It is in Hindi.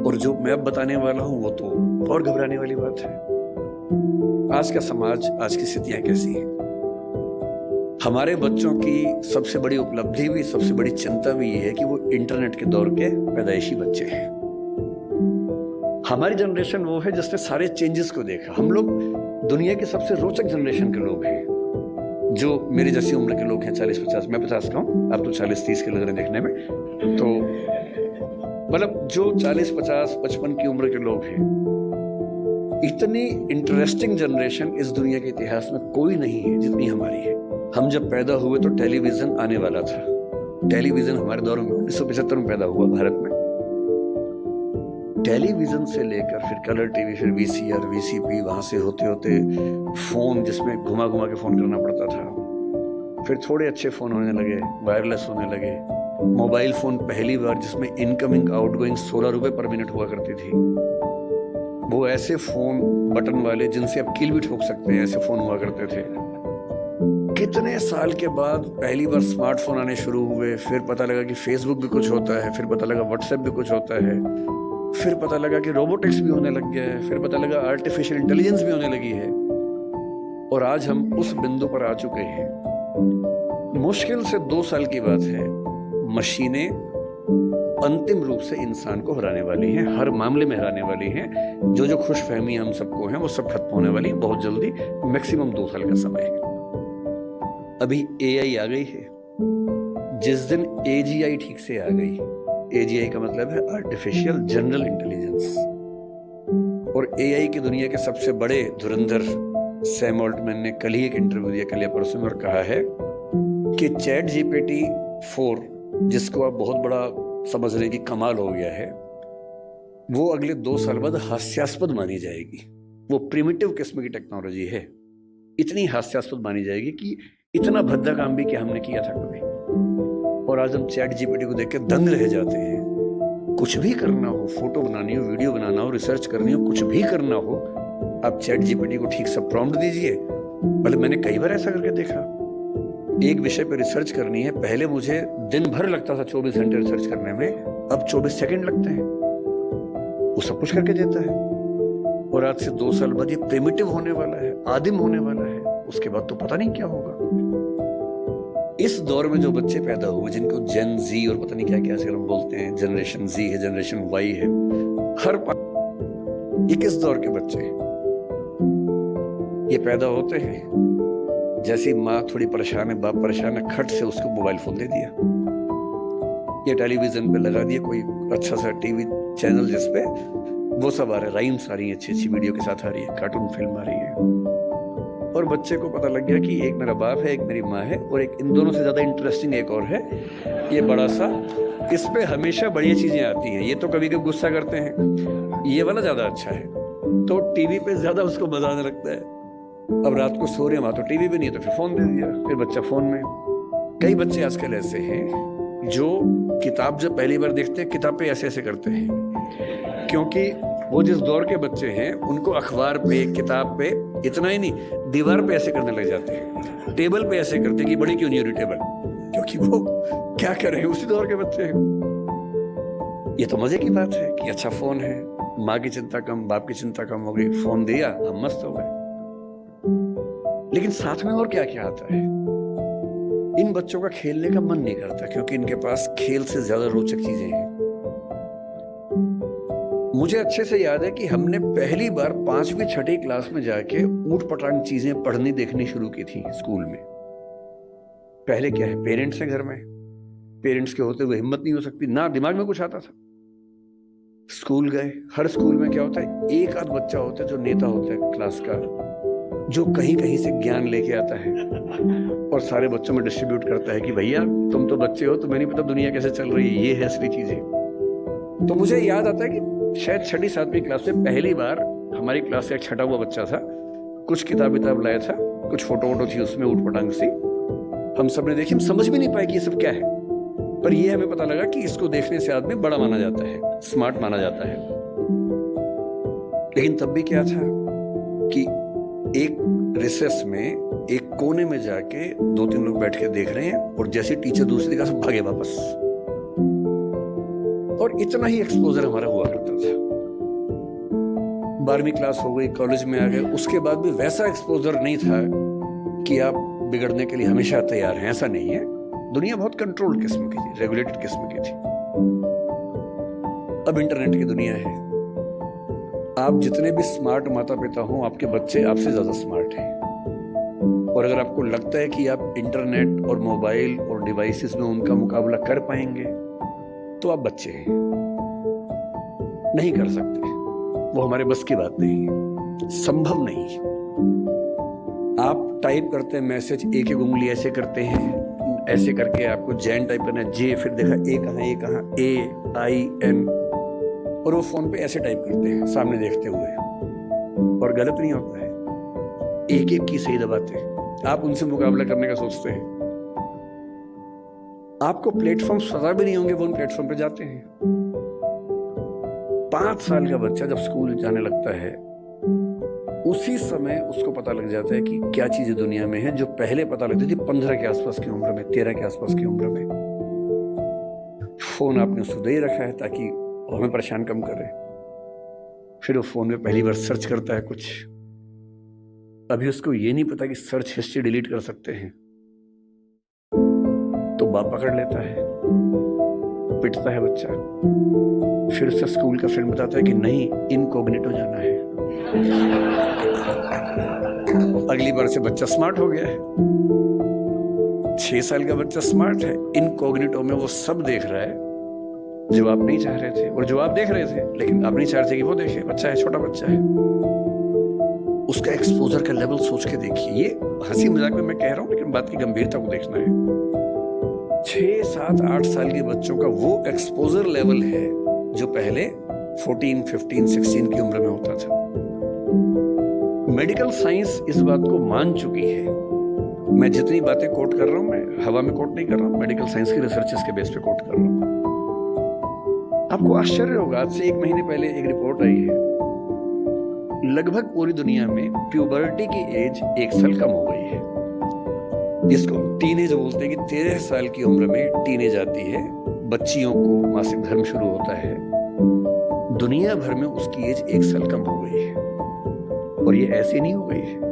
और जो मैं अब बताने वाला हूं वो तो और घबराने वाली बात है। आज का समाज, आज की स्थितियां कैसी हैं? हमारे बच्चों की सबसे बड़ी उपलब्धि भी, सबसे बड़ी चिंता भी ये है कि वो इंटरनेट के दौर के पैदाइशी बच्चे हैं। हमारी जनरेशन वो है जिसने सारे चेंजेस को देखा। हम लोग दुनिया के सबसे रोचक जनरेशन के लोग हैं। जो मेरी जैसी उम्र के लोग हैं, 40-50, मैं 50 का हूँ, आप तो 40-30 के लग रहे हैं देखने में, तो मतलब जो 40-50, 55 की उम्र के लोग हैं, इतनी इंटरेस्टिंग जनरेशन इस दुनिया के इतिहास में कोई नहीं है जितनी हमारी है। हम जब पैदा हुए तो टेलीविजन आने वाला था। टेलीविजन हमारे दौर में 1975 में पैदा हुआ भारत में। टेलीविजन से लेकर फिर कलर टीवी, फिर वीसीआर, वीसीपी, वहां से होते होते फोन जिसमें घुमा घुमा के फोन करना पड़ता था। फिर थोड़े अच्छे फोन होने लगे, वायरलेस होने लगे। मोबाइल फोन पहली बार जिसमें इनकमिंग आउटगोइंग 16 रुपए पर मिनट हुआ करती थी। वो ऐसे फोन बटन वाले जिनसे आप कील भी ठोक सकते हैं, ऐसे फोन हुआ करते थे। कितने साल के बाद पहली बार स्मार्टफोन आने शुरू हुए। फिर पता लगा कि फेसबुक भी कुछ होता है, फिर पता लगा व्हाट्सएप भी कुछ होता है, फिर पता लगा कि रोबोटिक्स भी होने लग गया है, फिर पता लगा आर्टिफिशियल इंटेलिजेंस भी होने लगी है। और आज हम उस बिंदु पर आ चुके हैं। मुश्किल से 2 साल की बात है, मशीनें अंतिम रूप से इंसान को हराने वाली हैं, हर मामले में हराने वाली हैं। जो खुशफहमी हम सबको है वो सब खत्म होने वाली है बहुत जल्दी, मैक्सिमम 2 साल का समय है। अभी एआई आ गई है। जिस दिन एजीआई ठीक से आ गई, एजीआई का मतलब है आर्टिफिशियल जनरल इंटेलिजेंस, और एआई की दुनिया के सबसे बड़े धुरंधर सैम ऑल्टमैन ने कल ही एक इंटरव्यू दिया, कल या परसों में, और कहा है कि चैट जीपीटी 4, जिसको आप बहुत बड़ा समझ रहे कि कमाल हो गया है, वो अगले 2 साल बाद हास्यास्पद मानी जाएगी। वो प्रिमिटिव किस्म की टेक्नोलॉजी है, इतनी हास्यास्पद मानी जाएगी कि इतना भद्दा काम भी क्या हमने किया था कभी। और आज हम चैट जीपीटी को देख के दंग रह जाते हैं। कुछ भी करना हो, फोटो बनानी हो, वीडियो बनाना हो, रिसर्च करनी हो, कुछ भी करना हो, आप चैट जीपीटी को ठीक से प्रॉम्प्ट दीजिए। मतलब मैंने कई बार ऐसा करके देखा। एक विषय पर रिसर्च करनी है, पहले मुझे दिन भर लगता था 24 घंटे रिसर्च करने में, अब 24 सेकंड लगते हैं। वो सब कुछ करके देता है। और आज से 2 साल बाद ये प्रिमिटिव होने वाला है, आदिम होने वाला है। उसके बाद तो पता नहीं क्या होगा। इस दौर में जो बच्चे पैदा हुए, जिनको जेन जी और पता नहीं क्या क्या से हम बोलते हैं, जनरेशन जी है, जनरेशन वाई है, हर ये किस दौर के बच्चे हैं? ये पैदा होते हैं जैसी माँ थोड़ी परेशान है, बाप परेशान है, खट से उसको मोबाइल फोन दे दिया, ये टेलीविजन पे लगा दिया कोई अच्छा सा टीवी चैनल जिसपे वो सब आ रहा है, राइम्स आ रही है, अच्छी अच्छी वीडियो के साथ आ रही है, कार्टून फिल्म आ रही है। और बच्चे को पता लग गया कि एक मेरा बाप है, एक मेरी माँ है, और एक इन दोनों से ज्यादा इंटरेस्टिंग एक और है, ये बड़ा सा, इस पे हमेशा बढ़िया चीजें आती हैं। ये तो कभी कभी गुस्सा करते हैं, ये वाला ज्यादा अच्छा है, तो टीवी पे ज्यादा उसको मजा आने लगता है। अब रात को सो रहे हैं, तो टीवी भी नहीं, तो फिर फोन दे दिया, फिर बच्चा फोन में। कई बच्चे आजकल ऐसे हैं जो किताब जब पहली बार देखते हैं, किताब पे ऐसे ऐसे करते हैं, क्योंकि वो जिस दौर के बच्चे हैं उनको अखबार पे, किताब पे, इतना ही नहीं, दीवार पे ऐसे करने लग जाते हैं, टेबल पे ऐसे करते हैं कि बड़ी क्यों नहीं हो रही टेबल, क्योंकि वो क्या कर रहे हैं, उसी दौर के बच्चे हैं। ये तो मजे की बात है कि अच्छा फोन है, माँ की चिंता कम, बाप की चिंता कम हो गई, फोन दिया, हम मस्त हो गए। लेकिन साथ में और क्या क्या आता है? इन बच्चों का खेलने का मन नहीं करता, क्योंकि इनके पास खेल से ज्यादा रोचक चीजें हैं। मुझे अच्छे से याद है कि हमने पहली बार 5वीं 6ठी क्लास में जाके ऊट पटांग चीजें पढ़नी देखनी शुरू की थी स्कूल में। पहले क्या है, पेरेंट्स हैं घर में, पेरेंट्स के होते हुए हिम्मत नहीं हो सकती, ना दिमाग में कुछ आता था। स्कूल गए, हर स्कूल में क्या होता है, एक आध बच्चा होता है जो नेता होता है क्लास का, जो कहीं कहीं से ज्ञान लेके आता है और सारे बच्चों में डिस्ट्रीब्यूट करता है कि भैया तुम तो बच्चे हो, तुम्हें नहीं पता दुनिया कैसे चल रही है, ये है असली चीजें। तो मुझे याद आता है कि शायद 6ठी 7वीं क्लास में पहली बार हमारी क्लास से एक छठा हुआ बच्चा था, कुछ किताब लाया था, कुछ फोटो वोटो थी उसमें ऊट पटांग सी, हम सब ने देखी, हम समझ भी नहीं पाए कि ये सब क्या है, पर ये हमें पता लगा कि इसको देखने से आदमी बड़ा माना जाता है, स्मार्ट माना जाता है। लेकिन तब भी क्या था कि एक रिसेस में एक कोने में जाके 2-3 लोग बैठ के देख रहे हैं, और जैसे टीचर दूसरी क्लास में भागे वापस, और इतना ही एक्सपोजर हमारा हुआ करता था। 12वीं क्लास हो गई, कॉलेज में आ गए, उसके बाद भी वैसा एक्सपोजर नहीं था कि आप बिगड़ने के लिए हमेशा तैयार हैं, ऐसा नहीं है। दुनिया बहुत कंट्रोल्ड किस्म की थी, रेगुलेटेड किस्म की थी। अब इंटरनेट की दुनिया है। आप जितने भी स्मार्ट माता पिता हों, आपके बच्चे आपसे ज्यादा स्मार्ट हैं। और अगर आपको लगता है कि आप इंटरनेट और मोबाइल और डिवाइसेस में उनका मुकाबला कर पाएंगे, तो आप बच्चे हैं, नहीं कर सकते। वो हमारे बस की बात नहीं है, संभव नहीं है। आप टाइप करते हैं मैसेज, एक एक उंगली ऐसे करते हैं, ऐसे करके आपको जैन टाइप करना है, जे, फिर देखा ए कहाँ, AIN, और वो फोन पे ऐसे टाइप करते हैं सामने देखते हुए, और गलत नहीं होता है, एक एक की सही दबाते हैं। आप उनसे मुकाबला करने का सोचते हैं, आपको प्लेटफॉर्म पता भी नहीं होंगे, वो उन प्लेटफॉर्म पे जाते हैं। 5 साल का बच्चा जब स्कूल जाने लगता है, उसी समय उसको पता लग जाता है कि क्या चीजें दुनिया में है जो पहले पता लगती थी 15 के आसपास की उम्र में, 13 के आसपास की उम्र में। फोन आपने उसको दे ही रखा है ताकि वो हमें परेशान कम करे। फिर वो फोन में पहली बार सर्च करता है कुछ, अभी उसको ये नहीं पता कि सर्च हिस्ट्री डिलीट कर सकते हैं, तो बाप पकड़ लेता है, पिटता है बच्चा। फिर उसका स्कूल का फ्रेंड बताता है कि नहीं, इनकॉग्निटो जाना है। अगली बार से बच्चा स्मार्ट हो गया है। 6 साल का बच्चा स्मार्ट है, इनकॉग्निटो में वो सब देख रहा है जो आप नहीं चाह रहे थे, और जो आप देख रहे थे लेकिन आप नहीं चाह रहे थे कि वो देखे। बच्चा है, छोटा बच्चा है, उसका एक्सपोजर का लेवल सोच के देखिए। ये हंसी मजाक में मैं कह रहा हूं, लेकिन बात की गंभीरता को देखना है। 6, 7, 8 साल के बच्चों का वो एक्सपोजर लेवल है जो पहले 14, 15, 16 की उम्र में होता था। मेडिकल साइंस इस बात को मान चुकी है। मैं जितनी बातें कोट कर रहा हूं, मैं हवा में कोट नहीं कर रहा हूं, मेडिकल साइंस की रिसर्चेस के बेस पे कोट कर रहा हूं। आपको आश्चर्य होगा, आज से 1 महीने पहले एक रिपोर्ट आई है, लगभग पूरी दुनिया में प्यूबर्टी की एज 1 साल कम हो गई है, जिसको टीनेज बोलते हैं कि 13 साल की उम्र में टीनेज आती है, बच्चियों को मासिक धर्म शुरू होता है। दुनिया भर में उसकी एज 1 साल कम हो गई है, और ये ऐसे नहीं हो गई है।